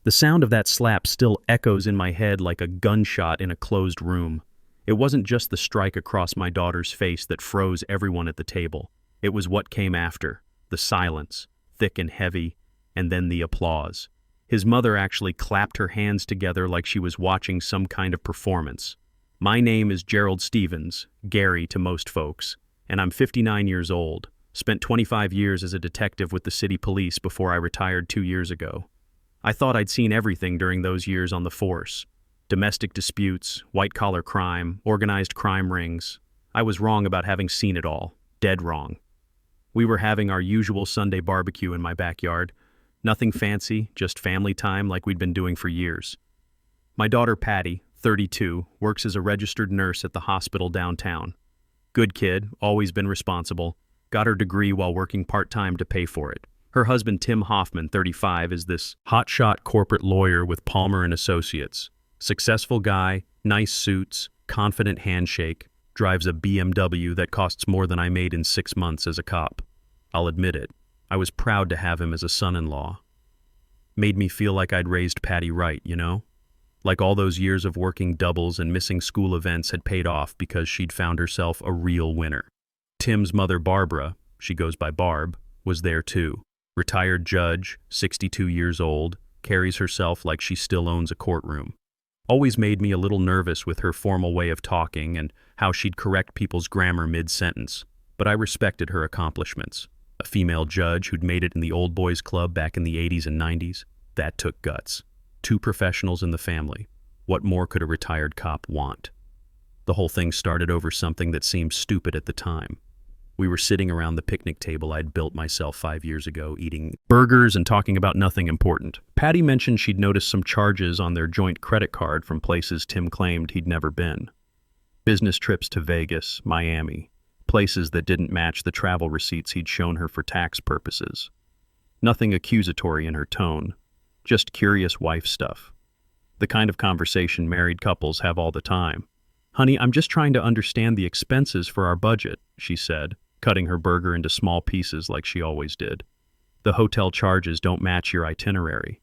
The sound of that slap still echoes in my head like a gunshot in a closed room. It wasn't just the strike across my daughter's face that froze everyone at the table. It was what came after, the silence, thick and heavy, and then the applause. His mother actually clapped her hands together like she was watching some kind of performance. My name is Gerald Stevens, Gary to most folks, and I'm 59 years old. Spent 25 years as a detective with the city police before I retired 2 years ago. I thought I'd seen everything during those years on the force. Domestic disputes, white-collar crime, organized crime rings. I was wrong about having seen it all. Dead wrong. We were having our usual Sunday barbecue in my backyard. Nothing fancy, just family time like we'd been doing for years. My daughter Patty, 32, works as a registered nurse at the hospital downtown. Good kid, always been responsible. Got her degree while working part-time to pay for it. Her husband Tim Hoffman, 35, is this hotshot corporate lawyer with Palmer & Associates. Successful guy, nice suits, confident handshake, drives a BMW that costs more than I made in 6 months as a cop. I'll admit it, I was proud to have him as a son-in-law. Made me feel like I'd raised Patty right, you know? Like all those years of working doubles and missing school events had paid off because she'd found herself a real winner. Tim's mother Barbara, she goes by Barb, was there too. Retired judge, 62 years old, carries herself like she still owns a courtroom. Always made me a little nervous with her formal way of talking and how she'd correct people's grammar mid-sentence, but I respected her accomplishments. A female judge who'd made it in the old boys club back in the 80s and 90s, that took guts. 2 professionals in the family. What more could a retired cop want? The whole thing started over something that seemed stupid at the time. We were sitting around the picnic table I'd built myself 5 years ago, eating burgers and talking about nothing important. Patty mentioned she'd noticed some charges on their joint credit card from places Tim claimed he'd never been. Business trips to Vegas, Miami, places that didn't match the travel receipts he'd shown her for tax purposes. Nothing accusatory in her tone, just curious wife stuff. The kind of conversation married couples have all the time. "Honey, I'm just trying to understand the expenses for our budget," she said, cutting her burger into small pieces like she always did. "The hotel charges don't match your itinerary."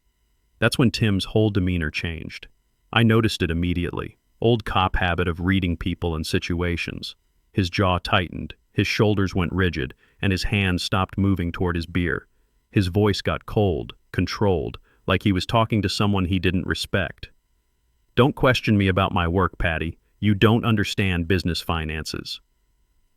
That's when Tim's whole demeanor changed. I noticed it immediately. Old cop habit of reading people and situations. His jaw tightened, his shoulders went rigid, and his hands stopped moving toward his beer. His voice got cold, controlled, like he was talking to someone he didn't respect. "Don't question me about my work, Patty. You don't understand business finances."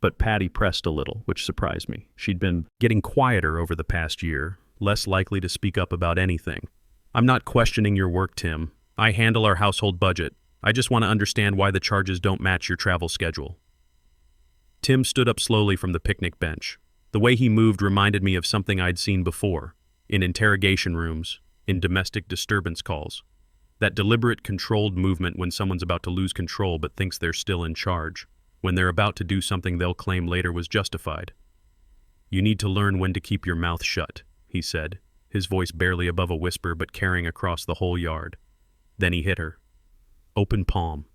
But Patty pressed a little, which surprised me. She'd been getting quieter over the past year, less likely to speak up about anything. "I'm not questioning your work, Tim. I handle our household budget. I just want to understand why the charges don't match your travel schedule." Tim stood up slowly from the picnic bench. The way he moved reminded me of something I'd seen before, in interrogation rooms, in domestic disturbance calls. That deliberate, controlled movement when someone's about to lose control but thinks they're still in charge, when they're about to do something they'll claim later was justified. "You need to learn when to keep your mouth shut," he said, his voice barely above a whisper but carrying across the whole yard. Then he hit her. Open palm.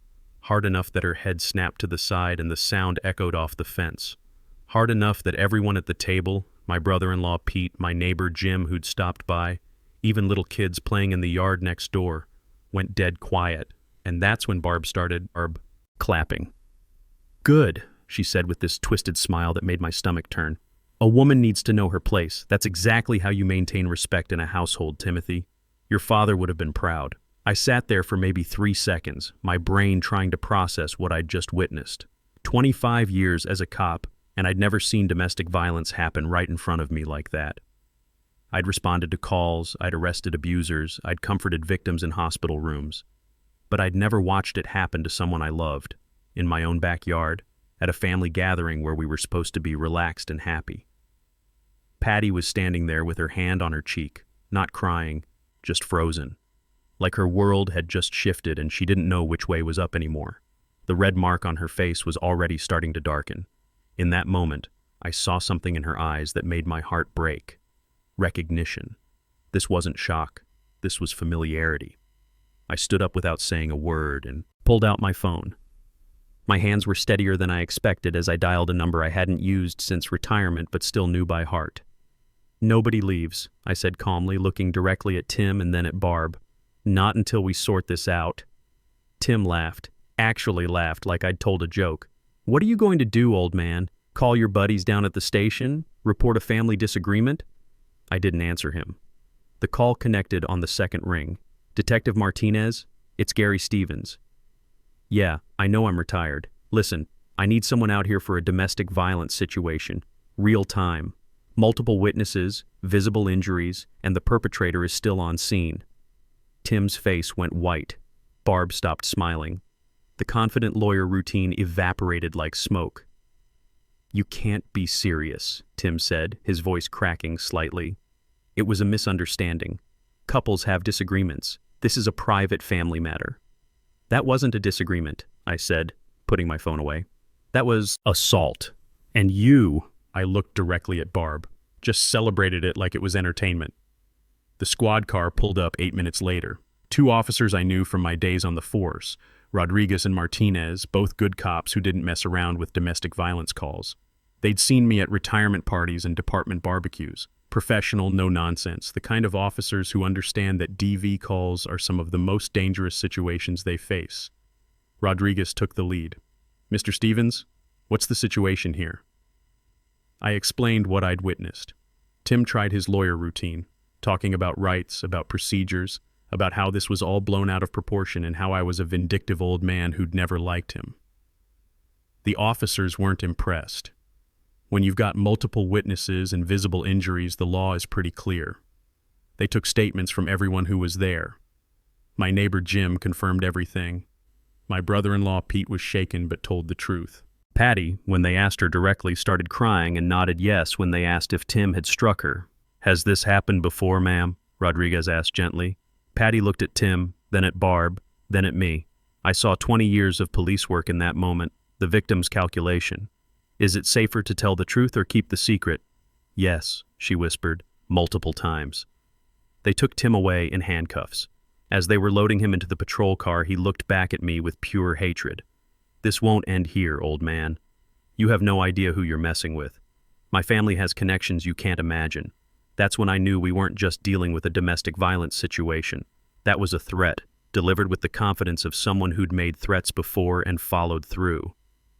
Hard enough that her head snapped to the side and the sound echoed off the fence. Hard enough that everyone at the table, my brother-in-law Pete, my neighbor Jim who'd stopped by, even little kids playing in the yard next door, went dead quiet, and that's when Barb started clapping. "Good," she said with this twisted smile that made my stomach turn. "A woman needs to know her place. That's exactly how you maintain respect in a household, Timothy. Your father would have been proud." I sat there for maybe 3 seconds, my brain trying to process what I'd just witnessed. 25 years as a cop, and I'd never seen domestic violence happen right in front of me like that. I'd responded to calls, I'd arrested abusers, I'd comforted victims in hospital rooms. But I'd never watched it happen to someone I loved, in my own backyard, at a family gathering where we were supposed to be relaxed and happy. Patty was standing there with her hand on her cheek, not crying, just frozen. Like her world had just shifted and she didn't know which way was up anymore. The red mark on her face was already starting to darken. In that moment, I saw something in her eyes that made my heart break. Recognition. This wasn't shock. This was familiarity. I stood up without saying a word and pulled out my phone. My hands were steadier than I expected as I dialed a number I hadn't used since retirement but still knew by heart. "Nobody leaves," I said calmly, looking directly at Tim and then at Barb. Not until we sort this out. Tim laughed. Actually laughed like I'd told a joke. What are you going to do, old man? Call your buddies down at the station? Report a family disagreement? I didn't answer him. The call connected on the second ring. Detective Martinez? It's Gary Stevens. Yeah, I know I'm retired. Listen, I need someone out here for a domestic violence situation. Real time. Multiple witnesses, visible injuries, and the perpetrator is still on scene. Tim's face went white. Barb stopped smiling. The confident lawyer routine evaporated like smoke. You can't be serious, Tim said, his voice cracking slightly. It was a misunderstanding. Couples have disagreements. This is a private family matter. That wasn't a disagreement, I said, putting my phone away. That was assault. And you, I looked directly at Barb, just celebrated it like it was entertainment. The squad car pulled up 8 minutes later. 2 officers I knew from my days on the force, Rodriguez and Martinez, both good cops who didn't mess around with domestic violence calls. They'd seen me at retirement parties and department barbecues. Professional, no nonsense, the kind of officers who understand that DV calls are some of the most dangerous situations they face. Rodriguez took the lead. Mr. Stevens, what's the situation here? I explained what I'd witnessed. Tim tried his lawyer routine, talking about rights, about procedures, about how this was all blown out of proportion and how I was a vindictive old man who'd never liked him. The officers weren't impressed. When you've got multiple witnesses and visible injuries, the law is pretty clear. They took statements from everyone who was there. My neighbor Jim confirmed everything. My brother-in-law Pete was shaken but told the truth. Patty, when they asked her directly, started crying and nodded yes when they asked if Tim had struck her. Has this happened before, ma'am? Rodriguez asked gently. Patty looked at Tim, then at Barb, then at me. I saw 20 years of police work in that moment, the victim's calculation. Is it safer to tell the truth or keep the secret? Yes, she whispered, multiple times. They took Tim away in handcuffs. As they were loading him into the patrol car, he looked back at me with pure hatred. This won't end here, old man. You have no idea who you're messing with. My family has connections you can't imagine. That's when I knew we weren't just dealing with a domestic violence situation. That was a threat, delivered with the confidence of someone who'd made threats before and followed through.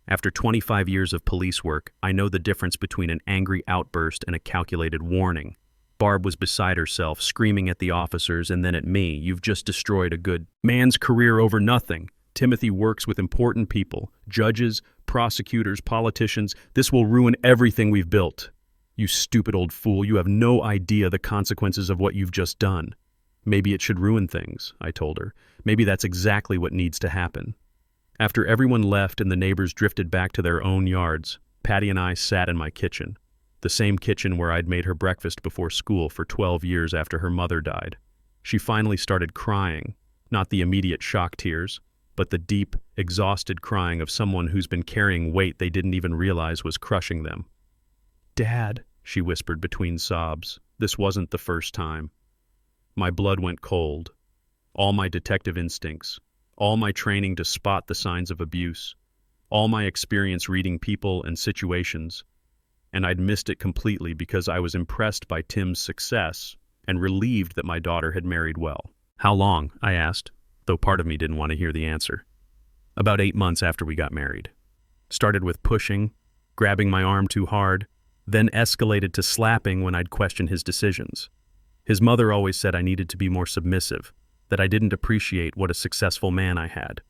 After 25 years of police work, I know the difference between an angry outburst and a calculated warning. Barb was beside herself, screaming at the officers and then at me. You've just destroyed a good man's career over nothing. Timothy works with important people, judges, prosecutors, politicians. This will ruin everything we've built. You stupid old fool, you have no idea the consequences of what you've just done. Maybe it should ruin things, I told her. Maybe that's exactly what needs to happen. After everyone left and the neighbors drifted back to their own yards, Patty and I sat in my kitchen, the same kitchen where I'd made her breakfast before school for 12 years after her mother died. She finally started crying, not the immediate shock tears, but the deep, exhausted crying of someone who's been carrying weight they didn't even realize was crushing them. Dad, she whispered between sobs. This wasn't the first time. My blood went cold. All my detective instincts, all my training to spot the signs of abuse, all my experience reading people and situations, and I'd missed it completely because I was impressed by Tim's success and relieved that my daughter had married well. How long? I asked, though part of me didn't want to hear the answer. About 8 months after we got married. Started with pushing, grabbing my arm too hard, then escalated to slapping when I'd question his decisions. His mother always said I needed to be more submissive, that I didn't appreciate what a successful man I had,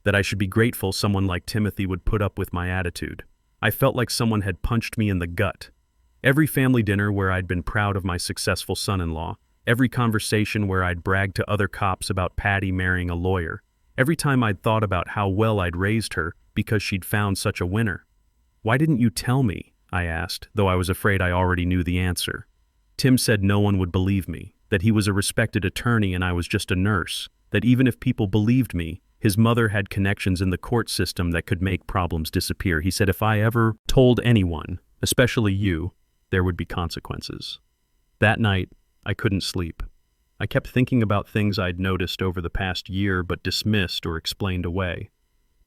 that I should be grateful someone like Timothy would put up with my attitude. I felt like someone had punched me in the gut. Every family dinner where I'd been proud of my successful son-in-law, every conversation where I'd bragged to other cops about Patty marrying a lawyer, every time I'd thought about how well I'd raised her because she'd found such a winner. Why didn't you tell me? I asked, though I was afraid I already knew the answer. Tim said no one would believe me, that he was a respected attorney and I was just a nurse, that even if people believed me, his mother had connections in the court system that could make problems disappear. He said if I ever told anyone, especially you, there would be consequences. That night, I couldn't sleep. I kept thinking about things I'd noticed over the past year but dismissed or explained away.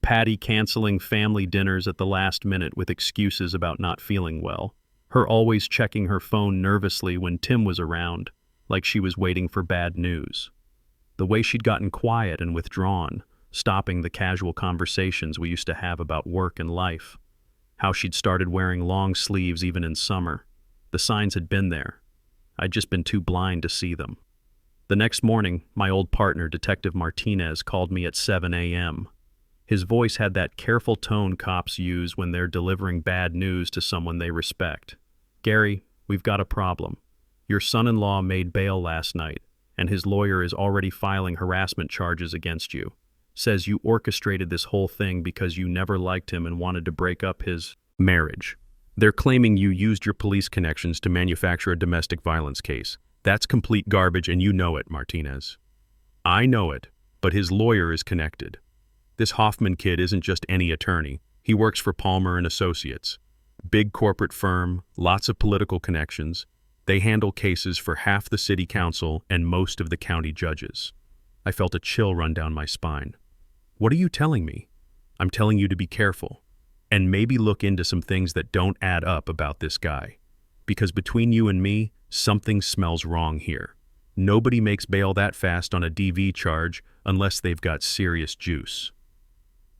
Patty canceling family dinners at the last minute with excuses about not feeling well. Her always checking her phone nervously when Tim was around, like she was waiting for bad news. The way she'd gotten quiet and withdrawn, stopping the casual conversations we used to have about work and life. How she'd started wearing long sleeves even in summer. The signs had been there. I'd just been too blind to see them. The next morning, my old partner, Detective Martinez, called me at 7 a.m. His voice had that careful tone cops use when they're delivering bad news to someone they respect. "Gary, we've got a problem. Your son-in-law made bail last night, and his lawyer is already filing harassment charges against you. Says you orchestrated this whole thing because you never liked him and wanted to break up his marriage. They're claiming you used your police connections to manufacture a domestic violence case. That's complete garbage, and you know it, Martinez." "I know it, but his lawyer is connected. This Hoffman kid isn't just any attorney. He works for Palmer and Associates. Big corporate firm, lots of political connections. They handle cases for half the city council and most of the county judges." I felt a chill run down my spine. "What are you telling me?" "I'm telling you to be careful, and maybe look into some things that don't add up about this guy. Because between you and me, something smells wrong here. Nobody makes bail that fast on a DV charge unless they've got serious juice."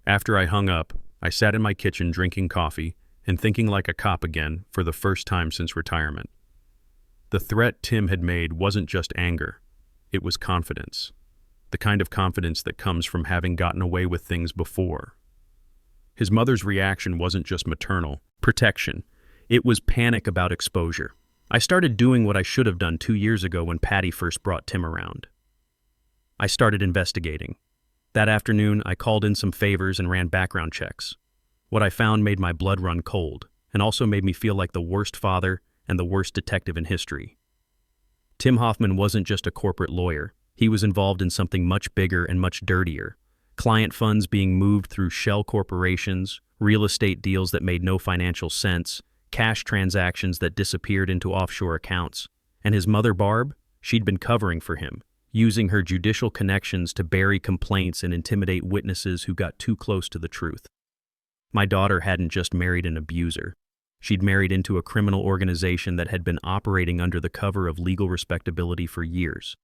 After I hung up, I sat in my kitchen drinking coffee and thinking like a cop again for the first time since retirement. The threat Tim had made wasn't just anger. It was confidence. The kind of confidence that comes from having gotten away with things before. His mother's reaction wasn't just maternal protection. It was panic about exposure. I started doing what I should have done 2 years ago when Patty first brought Tim around. I started investigating. That afternoon, I called in some favors and ran background checks. What I found made my blood run cold, and also made me feel like the worst father and the worst detective in history. Tim Hoffman wasn't just a corporate lawyer. He was involved in something much bigger and much dirtier. Client funds being moved through shell corporations, real estate deals that made no financial sense, cash transactions that disappeared into offshore accounts. And his mother, Barb, she'd been covering for him, using her judicial connections to bury complaints and intimidate witnesses who got too close to the truth. My daughter hadn't just married an abuser. She'd married into a criminal organization that had been operating under the cover of legal respectability for years.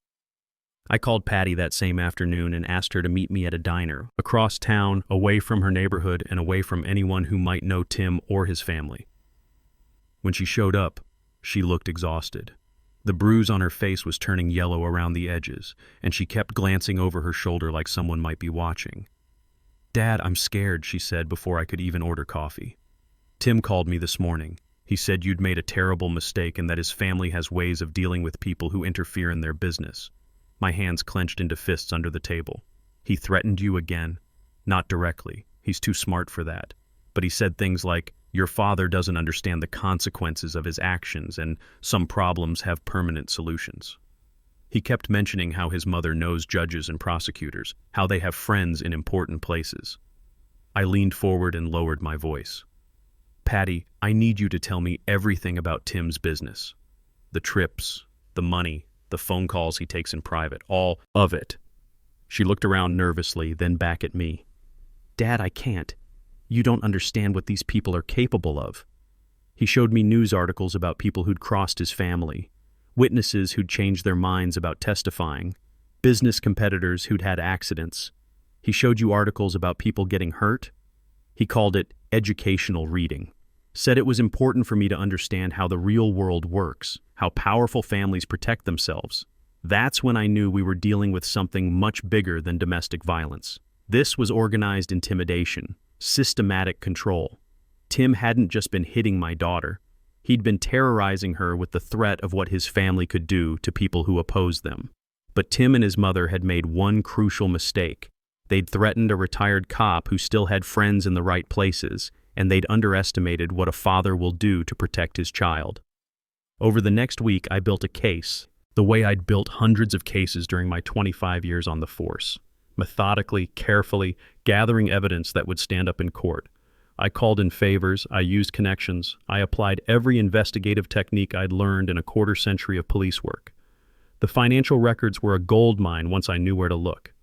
I called Patty that same afternoon and asked her to meet me at a diner, across town, away from her neighborhood and away from anyone who might know Tim or his family. When she showed up, she looked exhausted. The bruise on her face was turning yellow around the edges, and she kept glancing over her shoulder like someone might be watching. "Dad, I'm scared," she said before I could even order coffee. "Tim called me this morning. He said you'd made a terrible mistake and that his family has ways of dealing with people who interfere in their business." My hands clenched into fists under the table. "He threatened you again?" "Not directly. He's too smart for that. But he said things like, 'Your father doesn't understand the consequences of his actions, and some problems have permanent solutions.' He kept mentioning how his mother knows judges and prosecutors, how they have friends in important places." I leaned forward and lowered my voice. "Patty, I need you to tell me everything about Tim's business. The trips, the money, the phone calls he takes in private, all of it." She looked around nervously, then back at me. "Dad, I can't. You don't understand what these people are capable of." He showed me news articles about people who'd crossed his family, witnesses who'd changed their minds about testifying, business competitors who'd had accidents. He showed you articles about people getting hurt. He called it educational reading. Said it was important for me to understand how the real world works, how powerful families protect themselves. That's when I knew we were dealing with something much bigger than domestic violence. This was organized intimidation, systematic control. Tim hadn't just been hitting my daughter. He'd been terrorizing her with the threat of what his family could do to people who opposed them. But Tim and his mother had made one crucial mistake. They'd threatened a retired cop who still had friends in the right places, and they'd underestimated what a father will do to protect his child. Over the next week, I built a case, the way I'd built hundreds of cases during my 25 years on the force. Methodically, carefully, gathering evidence that would stand up in court. I called in favors, I used connections, I applied every investigative technique I'd learned in a quarter century of police work. The financial records were a gold mine once I knew where to look.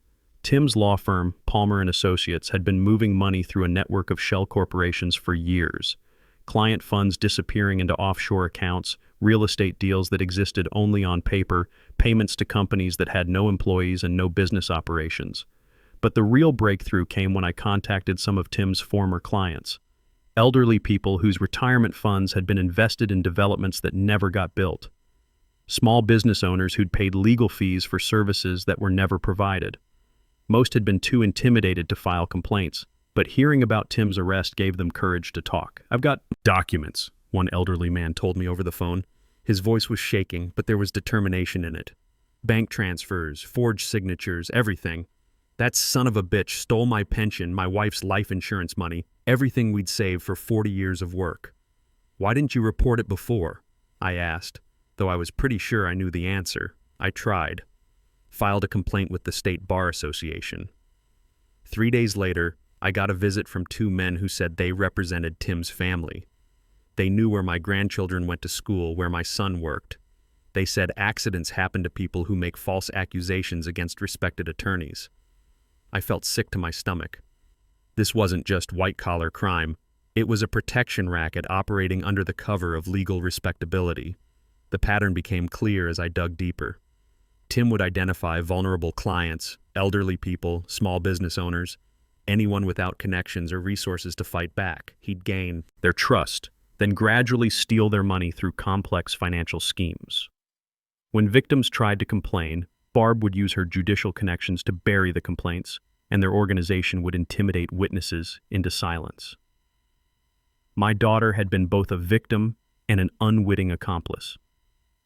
Tim's law firm, Palmer and Associates, had been moving money through a network of shell corporations for years. Client funds disappearing into offshore accounts, real estate deals that existed only on paper, payments to companies that had no employees and no business operations. But the real breakthrough came when I contacted some of Tim's former clients. Elderly people whose retirement funds had been invested in developments that never got built. Small business owners who'd paid legal fees for services that were never provided. Most had been too intimidated to file complaints, but hearing about Tim's arrest gave them courage to talk. "I've got documents," one elderly man told me over the phone. His voice was shaking, but there was determination in it. "Bank transfers, forged signatures, everything. That son of a bitch stole my pension, my wife's life insurance money, everything we'd saved for 40 years of work." "Why didn't you report it before?" I asked, though I was pretty sure I knew the answer. I tried. Filed a complaint with the State Bar Association. 3 days later, I got a visit from two men who said they represented Tim's family. They knew where my grandchildren went to school, where my son worked. They said accidents happen to people who make false accusations against respected attorneys. I felt sick to my stomach. This wasn't just white-collar crime. It was a protection racket operating under the cover of legal respectability. The pattern became clear as I dug deeper. Tim would identify vulnerable clients, elderly people, small business owners, anyone without connections or resources to fight back. He'd gain their trust, then gradually steal their money through complex financial schemes. When victims tried to complain, Barb would use her judicial connections to bury the complaints, and their organization would intimidate witnesses into silence. My daughter had been both a victim and an unwitting accomplice.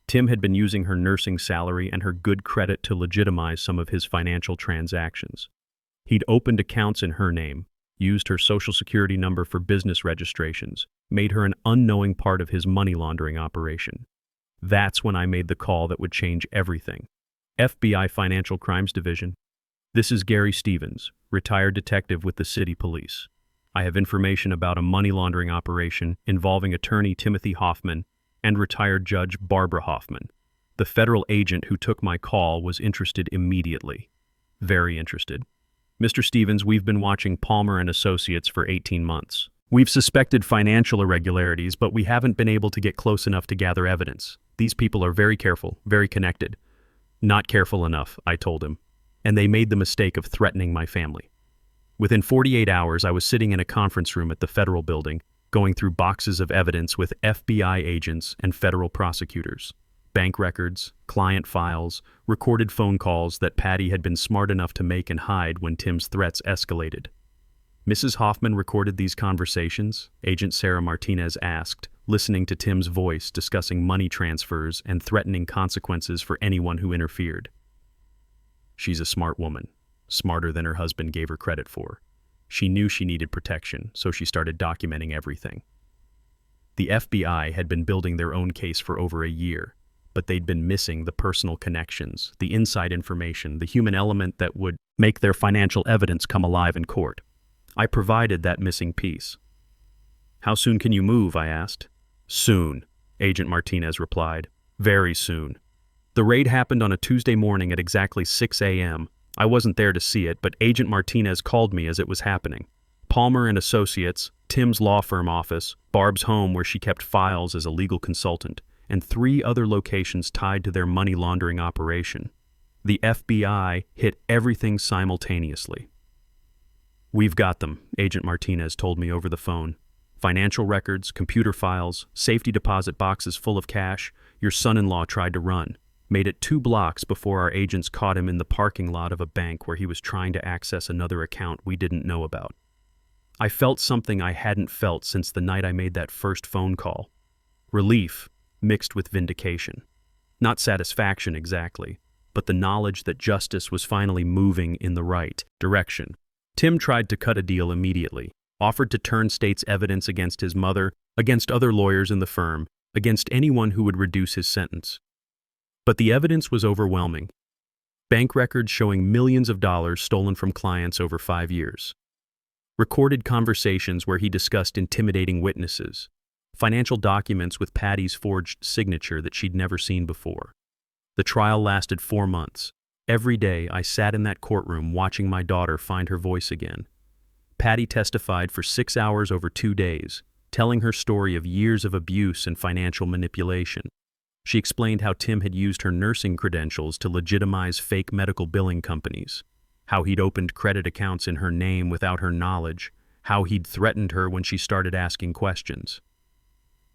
Tim had been using her nursing salary and her good credit to legitimize some of his financial transactions. He'd opened accounts in her name, used her social security number for business registrations, made her an unknowing part of his money laundering operation. That's when I made the call that would change everything. FBI Financial Crimes Division. "This is Gary Stevens, retired detective with the city police. I have information about a money laundering operation involving attorney Timothy Hoffman and retired Judge Barbara Hoffman. The federal agent who took my call was interested immediately. Very interested. Mr. Stevens, we've been watching Palmer and Associates for 18 months. We've suspected financial irregularities, but we haven't been able to get close enough to gather evidence. These people are very careful, very connected." "Not careful enough," I told him, "and they made the mistake of threatening my family." Within 48 hours, I was sitting in a conference room at the federal building, going through boxes of evidence with FBI agents and federal prosecutors. Bank records, client files, recorded phone calls that Patty had been smart enough to make and hide when Tim's threats escalated. "Mrs. Hoffman recorded these conversations?" Agent Sarah Martinez asked, listening to Tim's voice discussing money transfers and threatening consequences for anyone who interfered. "She's a smart woman, smarter than her husband gave her credit for. She knew she needed protection, so she started documenting everything." The FBI had been building their own case for over a year, but they'd been missing the personal connections, the inside information, the human element that would make their financial evidence come alive in court. I provided that missing piece. "How soon can you move?" I asked. "Soon," Agent Martinez replied. "Very soon." The raid happened on a Tuesday morning at exactly 6 a.m. I wasn't there to see it, but Agent Martinez called me as it was happening. Palmer and Associates, Tim's law firm office, Barb's home where she kept files as a legal consultant, and 3 other locations tied to their money laundering operation. The FBI hit everything simultaneously. "We've got them," Agent Martinez told me over the phone. "Financial records, computer files, safety deposit boxes full of cash. Your son-in-law tried to run. Made it 2 blocks before our agents caught him in the parking lot of a bank where he was trying to access another account we didn't know about." I felt something I hadn't felt since the night I made that first phone call. Relief mixed with vindication. Not satisfaction exactly, but the knowledge that justice was finally moving in the right direction. Tim tried to cut a deal immediately, offered to turn state's evidence against his mother, against other lawyers in the firm, against anyone who would reduce his sentence. But the evidence was overwhelming. Bank records showing millions of dollars stolen from clients over 5 years. Recorded conversations where he discussed intimidating witnesses. Financial documents with Patty's forged signature that she'd never seen before. The trial lasted 4 months. Every day I sat in that courtroom watching my daughter find her voice again. Patty testified for 6 hours over 2 days, telling her story of years of abuse and financial manipulation. She explained how Tim had used her nursing credentials to legitimize fake medical billing companies, how he'd opened credit accounts in her name without her knowledge, how he'd threatened her when she started asking questions.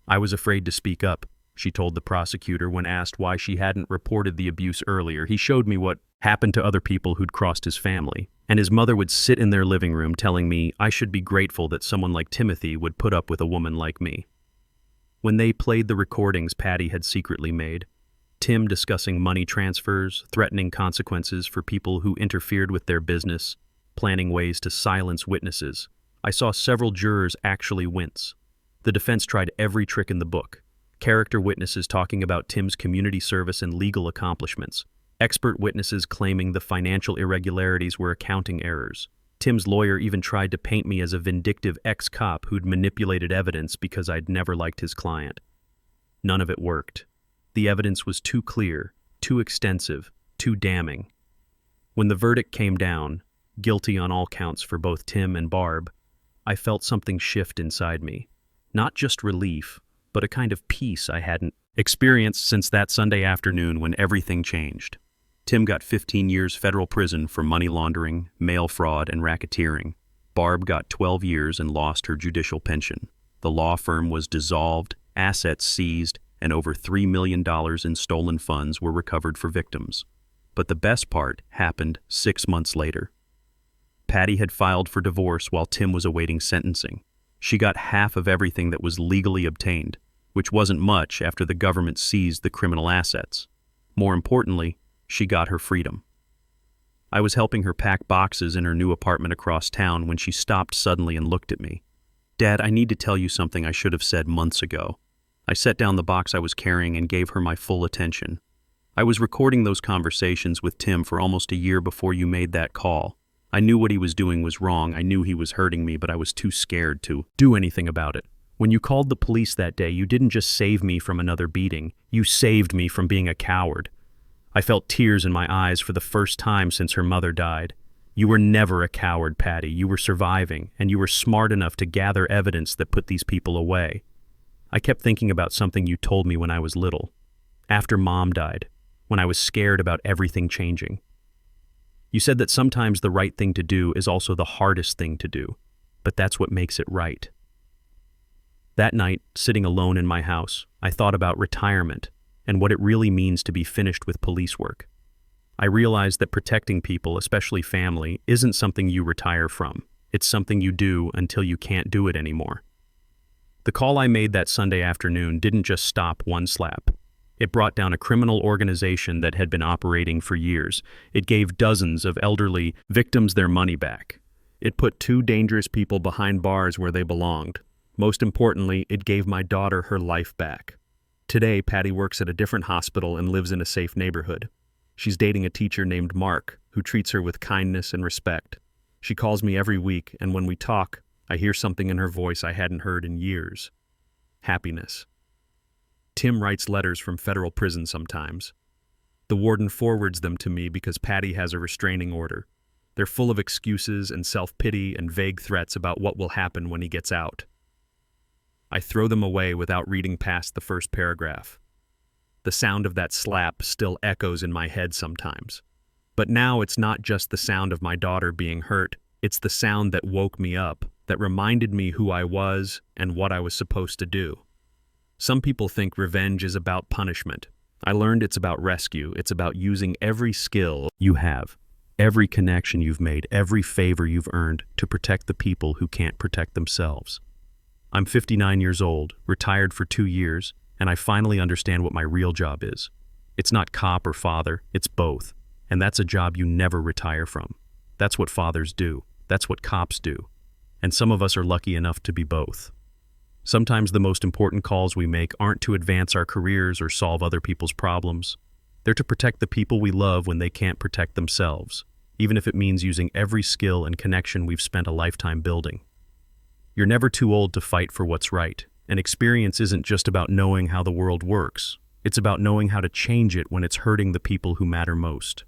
"I was afraid to speak up," she told the prosecutor when asked why she hadn't reported the abuse earlier. "He showed me what happened to other people who'd crossed his family, and his mother would sit in their living room telling me I should be grateful that someone like Timothy would put up with a woman like me." When they played the recordings Patty had secretly made, Tim discussing money transfers, threatening consequences for people who interfered with their business, planning ways to silence witnesses, I saw several jurors actually wince. The defense tried every trick in the book. Character witnesses talking about Tim's community service and legal accomplishments. Expert witnesses claiming the financial irregularities were accounting errors. Tim's lawyer even tried to paint me as a vindictive ex-cop who'd manipulated evidence because I'd never liked his client. None of it worked. The evidence was too clear, too extensive, too damning. When the verdict came down, guilty on all counts for both Tim and Barb, I felt something shift inside me. Not just relief, but a kind of peace I hadn't experienced since that Sunday afternoon when everything changed. Tim got 15 years federal prison for money laundering, mail fraud, and racketeering. Barb got 12 years and lost her judicial pension. The law firm was dissolved, assets seized, and over $3 million in stolen funds were recovered for victims. But the best part happened 6 months later. Patty had filed for divorce while Tim was awaiting sentencing. She got half of everything that was legally obtained, which wasn't much after the government seized the criminal assets. More importantly, she got her freedom. I was helping her pack boxes in her new apartment across town when she stopped suddenly and looked at me. "Dad, I need to tell you something I should have said months ago." I set down the box I was carrying and gave her my full attention. "I was recording those conversations with Tim for almost a year before you made that call. I knew what he was doing was wrong. I knew he was hurting me, but I was too scared to do anything about it. When you called the police that day, you didn't just save me from another beating. You saved me from being a coward." I felt tears in my eyes for the first time since her mother died. "You were never a coward, Patty. You were surviving, and you were smart enough to gather evidence that put these people away." I kept thinking about something you told me when I was little, after Mom died, when I was scared about everything changing. You said that sometimes the right thing to do is also the hardest thing to do, but that's what makes it right. That night, sitting alone in my house, I thought about retirement and what it really means to be finished with police work. I realized that protecting people, especially family, isn't something you retire from. It's something you do until you can't do it anymore. The call I made that Sunday afternoon didn't just stop one slap. It brought down a criminal organization that had been operating for years. It gave dozens of elderly victims their money back. It put 2 dangerous people behind bars where they belonged. Most importantly, it gave my daughter her life back. Today, Patty works at a different hospital and lives in a safe neighborhood. She's dating a teacher named Mark, who treats her with kindness and respect. She calls me every week, and when we talk, I hear something in her voice I hadn't heard in years. Happiness. Tim writes letters from federal prison sometimes. The warden forwards them to me because Patty has a restraining order. They're full of excuses and self-pity and vague threats about what will happen when he gets out. I throw them away without reading past the first paragraph. The sound of that slap still echoes in my head sometimes. But now it's not just the sound of my daughter being hurt, it's the sound that woke me up, that reminded me who I was and what I was supposed to do. Some people think revenge is about punishment. I learned it's about rescue. It's about using every skill you have, every connection you've made, every favor you've earned to protect the people who can't protect themselves. I'm 59 years old, retired for 2 years, and I finally understand what my real job is. It's not cop or father, it's both. And that's a job you never retire from. That's what fathers do. That's what cops do. And some of us are lucky enough to be both. Sometimes the most important calls we make aren't to advance our careers or solve other people's problems. They're to protect the people we love when they can't protect themselves, even if it means using every skill and connection we've spent a lifetime building. You're never too old to fight for what's right, and experience isn't just about knowing how the world works. It's about knowing how to change it when it's hurting the people who matter most.